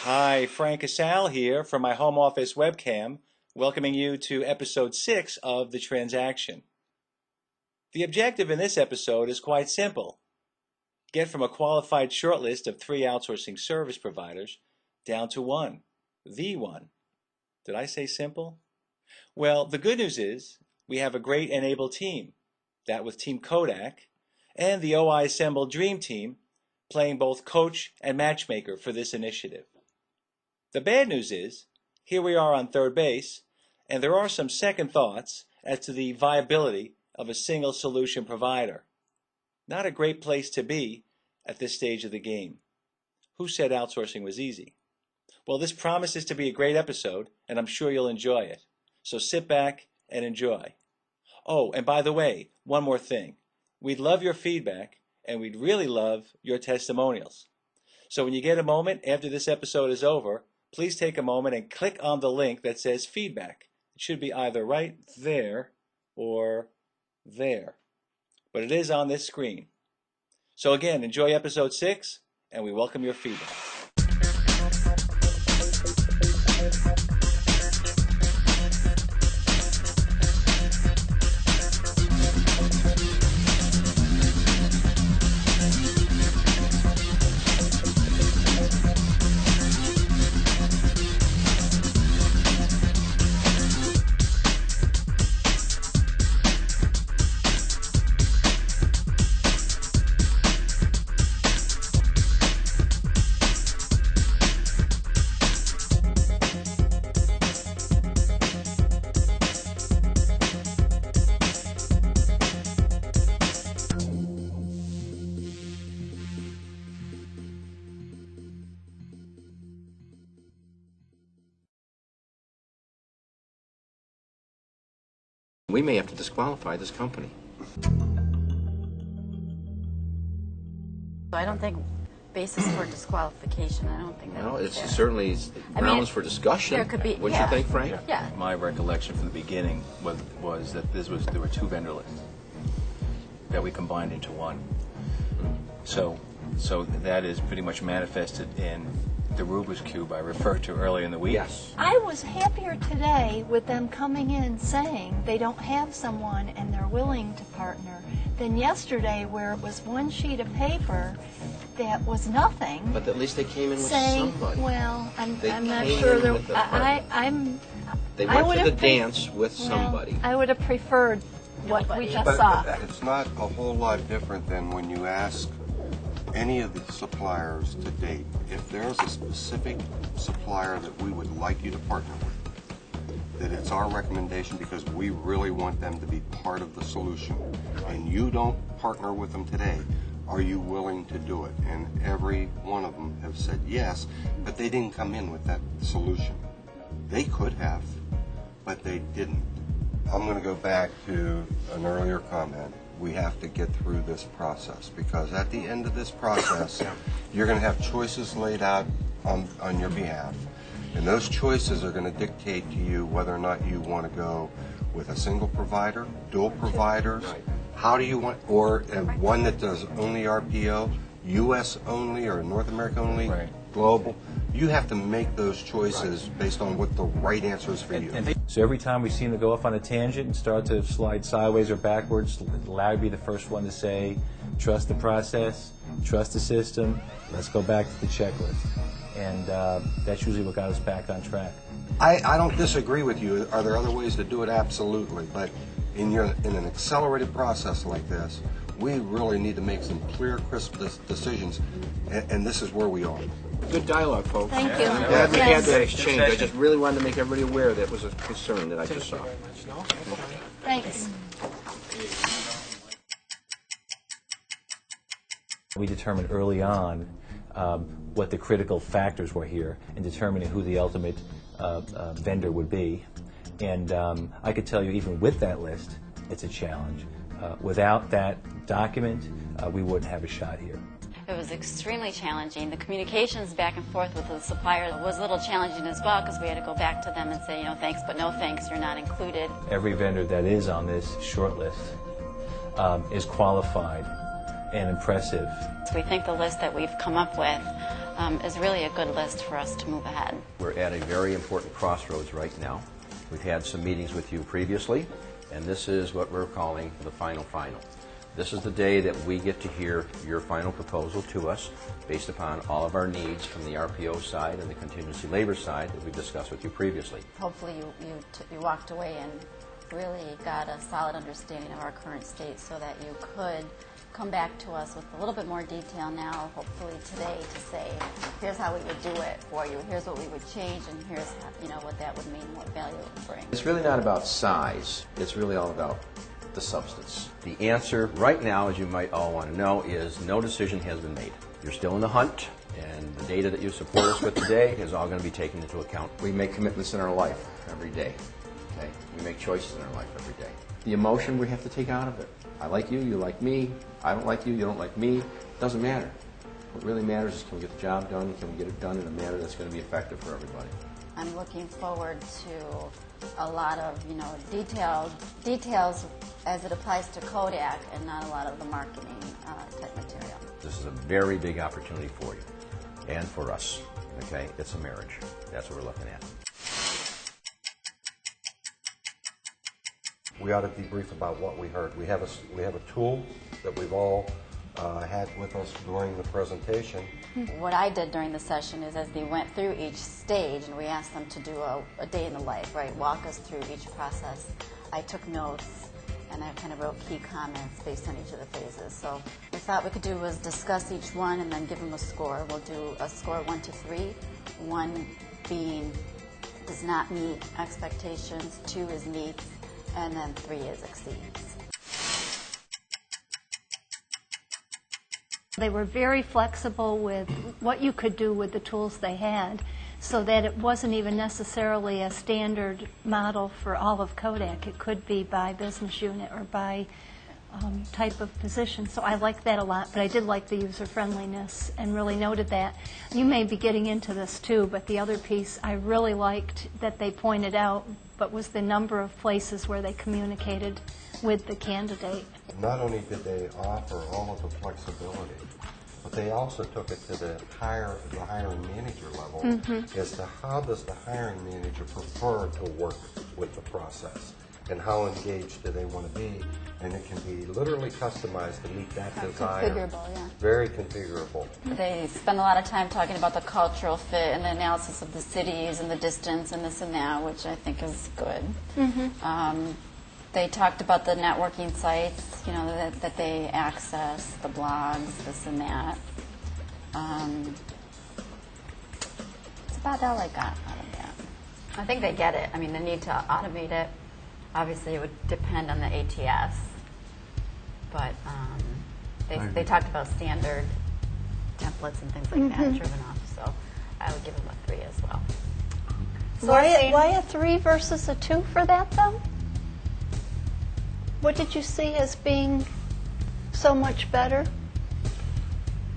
Hi, Frank Casale here from my home office webcam, welcoming you to episode 6 of The Transaction. The objective in this episode is quite simple. Get from a qualified shortlist of 3 outsourcing service providers down to one, the one. Did I say simple? Well, the good news is we have a great and able team, that with Team Kodak, and the OI assembled Dream Team, playing both coach and matchmaker for this initiative. The bad news is, here we are on third base, and there are some second thoughts as to the viability of a single solution provider. Not a great place to be at this stage of the game. Who said outsourcing was easy? Well, this promises to be a great episode, and I'm sure you'll enjoy it. So sit back and enjoy. Oh, and by the way, one more thing. We'd love your feedback, and we'd really love your testimonials. So when you get a moment after this episode is over, please take a moment and click on the link that says feedback. It should be either right there or there. But it is on this screen. So again, enjoy episode 6, and we welcome your feedback. We may have to disqualify this company. I don't think basis for disqualification. I don't think that. Well, it's fair. certainly grounds for discussion. There could be. Wouldn't you think, Frank? Yeah. My recollection from the beginning was that there were 2 vendor lists that we combined into one. So that is pretty much manifested in the Rubik's Cube I referred to earlier in the week. Yes. I was happier today with them coming in saying they don't have someone and they're willing to partner than yesterday where it was one sheet of paper that was nothing. But at least they came in with saying, somebody. well, I'm not came sure in that with a partner. They I went would to the have dance with somebody. I would have preferred what we just But saw. it's not a whole lot different than when you ask any of the suppliers to date, if there's a specific supplier that we would like you to partner with, that it's our recommendation because we really want them to be part of the solution, and you don't partner with them today, are you willing to do it? And every one of them have said yes, but they didn't come in with that solution. They could have, but they didn't. I'm going to go back to an earlier comment. We have to get through this process because at the end of this process, you're going to have choices laid out on your behalf. And those choices are going to dictate to you whether or not you want to go with a single provider, dual providers, how do you want, or one that does only RPO, U.S. only or North America only, global. You have to make those choices based on what the right answer is for you. So every time we seem to go off on a tangent and start to slide sideways or backwards, Larry be the first one to say, trust the process, trust the system, let's go back to the checklist. And that's usually what got us back on track. I don't disagree with you. Are there other ways to do it? Absolutely. But in an accelerated process like this, we really need to make some clear, crisp decisions, and this is where we are. Good dialogue, folks. Thank you. I'm glad we had that exchange. I just really wanted to make everybody aware that was a concern that I just saw. Thanks. We determined early on what the critical factors were here in determining who the ultimate vendor would be. And I could tell you, even with that list, it's a challenge. Without that document, we wouldn't have a shot here. It was extremely challenging. The communications back and forth with the supplier was a little challenging as well because we had to go back to them and say, thanks, but no thanks, you're not included. Every vendor that is on this short list is qualified and impressive. So we think the list that we've come up with is really a good list for us to move ahead. We're at a very important crossroads right now. We've had some meetings with you previously, and this is what we're calling the final. This is the day that we get to hear your final proposal to us based upon all of our needs from the RPO side and the contingency labor side that we've discussed with you previously. Hopefully you walked away and really got a solid understanding of our current state so that you could come back to us with a little bit more detail now, hopefully today, to say, here's how we would do it for you, here's what we would change, and here's what that would mean, what value it would bring. It's really not about size. It's really all about the substance. The answer right now, as you might all want to know, is no decision has been made. You're still in the hunt, and the data that you support us with today is all going to be taken into account. We make commitments in our life every day. Okay? We make choices in our life every day. The emotion we have to take out of it. I like you, you like me. I don't like you, you don't like me. It doesn't matter. What really matters is can we get the job done, can we get it done in a manner that's going to be effective for everybody. I'm looking forward to a lot of, details as it applies to Kodak and not a lot of the marketing type material. This is a very big opportunity for you and for us. Okay? It's a marriage. That's what we're looking at. We ought to debrief about what we heard. We have a tool that we've all had with us during the presentation. What I did during the session is as they went through each stage and we asked them to do a day in the life, right, walk us through each process, I took notes and I kind of wrote key comments based on each of the phases. So we thought we could do was discuss each one and then give them a score. We'll do a score 1 to 3, 1 being does not meet expectations, 2 is meets, and then 3 is exceeds. They were very flexible with what you could do with the tools they had, so that it wasn't even necessarily a standard model for all of Kodak. It could be by business unit or by type of position. So I liked that a lot, but I did like the user-friendliness and really noted that. You may be getting into this too, but the other piece I really liked that they pointed out, but was the number of places where they communicated with the candidate. Not only did they offer all of the flexibility, but they also took it to the hiring manager level as to how does the hiring manager prefer to work with the process and how engaged do they want to be, and it can be literally customized to meet that desire. Configurable, yeah. Very configurable. They spend a lot of time talking about the cultural fit and the analysis of the cities and the distance and this and that, which I think is good. They talked about the networking sites, that they access, the blogs, this and that. That's about all I got out of that. I think they get it. I mean, the need to automate it. Obviously, it would depend on the ATS, but they talked about standard templates and things like that, true enough. So I would give them a 3 as well. So Why a 3 versus a 2 for that, though? What did you see as being so much better?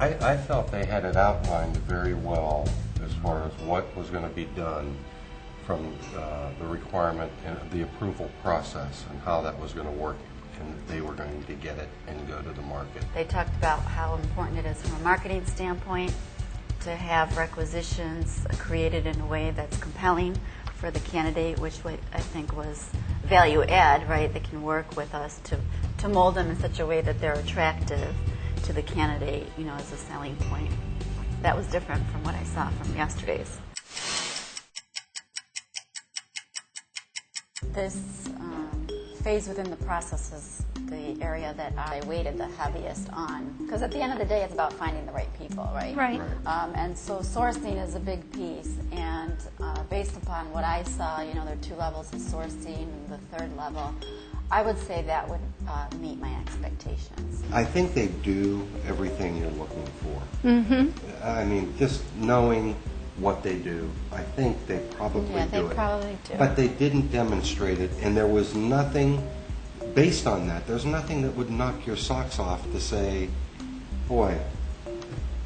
I felt they had it outlined very well as far as what was going to be done from the requirement and the approval process and how that was going to work, and they were going to get it and go to the market. They talked about how important it is from a marketing standpoint to have requisitions created in a way that's compelling for the candidate, which I think was value add, right? They can work with us to mold them in such a way that they're attractive to the candidate, as a selling point. That was different from what I saw from yesterday's. This phase within the process is the area that I weighted the heaviest on, because at the end of the day, it's about finding the right people, right? Right. And so sourcing is a big piece, and based upon what I saw, there are 2 levels of sourcing, and the 3rd level, I would say that would meet my expectations. I think they do everything you're looking for. I mean, just knowing what they do, I think they probably do it. Yeah, they probably do. But they didn't demonstrate it, and there was nothing, based on that, there's nothing that would knock your socks off to say, boy,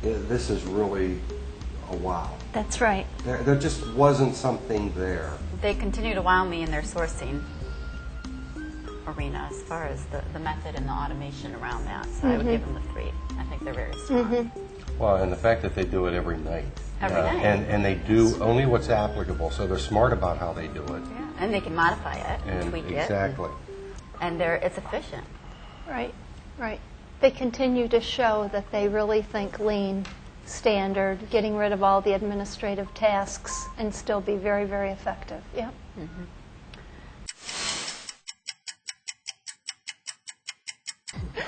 this is really a wow. That's right. There just wasn't something there. They continue to wow me in their sourcing. arena as far as the method and the automation around that. So I would give them the 3. I think they're very strong. Well, and the fact that they do it every night. Every night. And they do only what's applicable, so they're smart about how they do it. Yeah. And they can modify it and tweak Exactly. it. And it's efficient. Right, right. They continue to show that they really think lean, standard, getting rid of all the administrative tasks, and still be very, very effective. Yeah.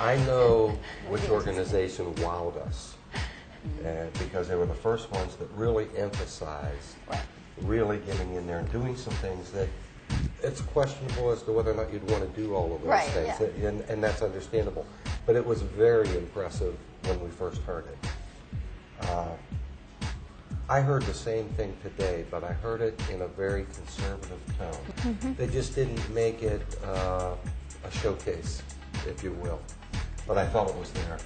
I know which organization wowed us, because they were the first ones that really emphasized really getting in there and doing some things that it's questionable as to whether or not you'd want to do all of those things, and that's understandable. But it was very impressive when we first heard it. I heard the same thing today, but I heard it in a very conservative tone. They just didn't make it a showcase, if you will. But I thought it was there.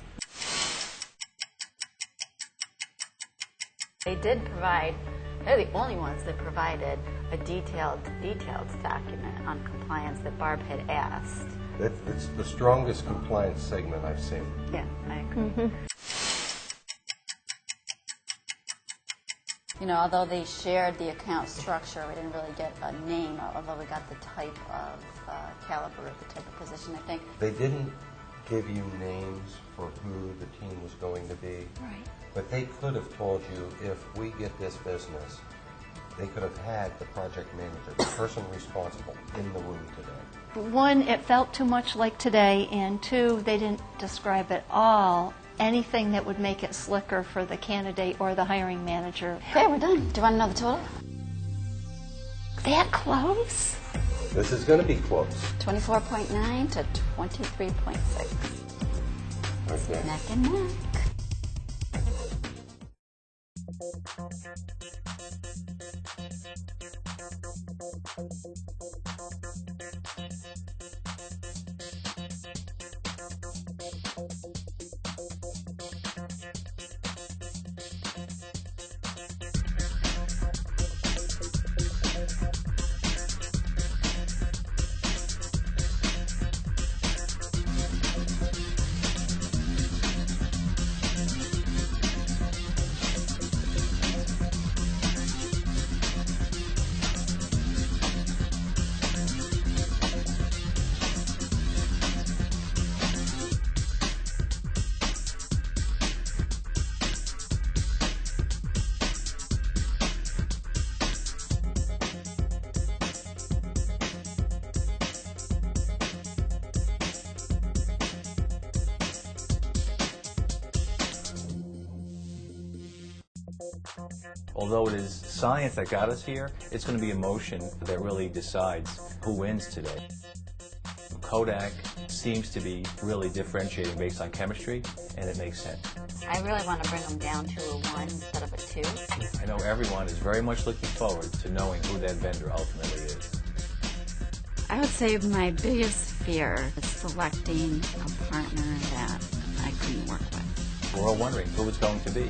They did provide, they're the only ones that provided a detailed document on compliance that Barb had asked. It's the strongest compliance segment I've seen. Yeah, I agree. You know, although they shared the account structure, we didn't really get a name, although we got the type of caliber of the type of position, I think. They didn't give you names for who the team was going to be. Right. But they could have told you, if we get this business, they could have had the project manager, the person responsible, in the room today. 1, it felt too much like today, and 2, they didn't describe at all anything that would make it slicker for the candidate or the hiring manager. Okay, we're done. Do you want to know the total? That close? This is going to be close. 24.9 to 23.6. Okay. Neck and neck. Although it is science that got us here, it's going to be emotion that really decides who wins today. Kodak seems to be really differentiating based on chemistry, and it makes sense. I really want to bring them down to a 1 instead of a 2. I know everyone is very much looking forward to knowing who that vendor ultimately is. I would say my biggest fear is selecting a partner that I couldn't work with. We're all wondering who it's going to be.